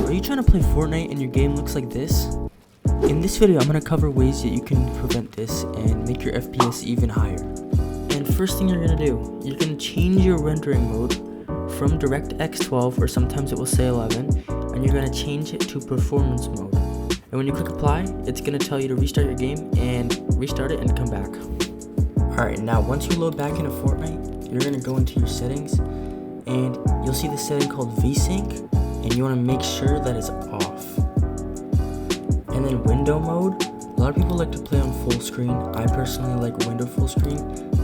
are you trying to play Fortnite and your game looks like this? In this video, I'm going to cover ways that you can prevent this and make your FPS even higher. And first thing you're going to do, you're going to change your rendering mode from DirectX 12, or sometimes it will say 11, and you're going to change it to performance mode. And when you click apply, it's going to tell you to restart your game and restart it and come back. Alright, now once you load back into Fortnite, you're going to go into your settings and you'll see the setting called VSync, and you want to make sure that it's off. And then window mode, a lot of people like to play on full screen. I personally like window full screen,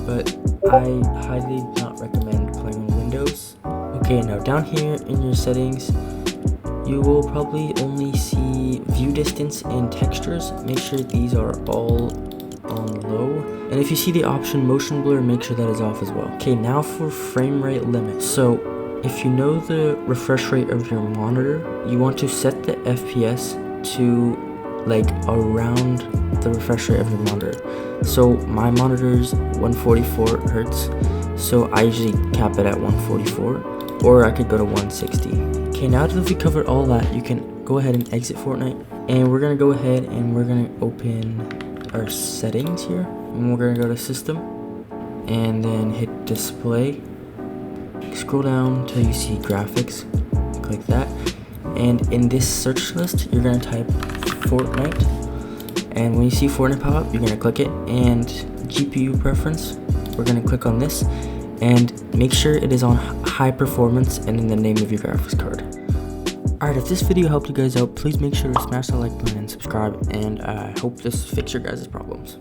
but I highly not recommend playing on Windows. Okay, now down here in your settings, you will probably only see view distance and textures. Make sure these are all on low, and if you see the option motion blur, make sure that is off as well. Okay, now for frame rate limit. So if you know the refresh rate of your monitor, you want to set the FPS to like around the refresh rate of your monitor. So my monitor's 144 hertz, so I usually cap it at 144, or I could go to 160. Okay, now that we've covered all that, you can go ahead and exit Fortnite, and we're gonna go ahead and we're gonna open our settings here, and we're gonna go to system and then hit display. Scroll down till you see graphics, click that, and in this search list you're gonna type Fortnite, and when you see Fortnite pop up, you're gonna click it. And GPU preference, we're gonna click on this and make sure it is on high performance and in the name of your graphics card. Alright, if this video helped you guys out, please make sure to smash the like button and subscribe, and I hope this fixes your guys' problems.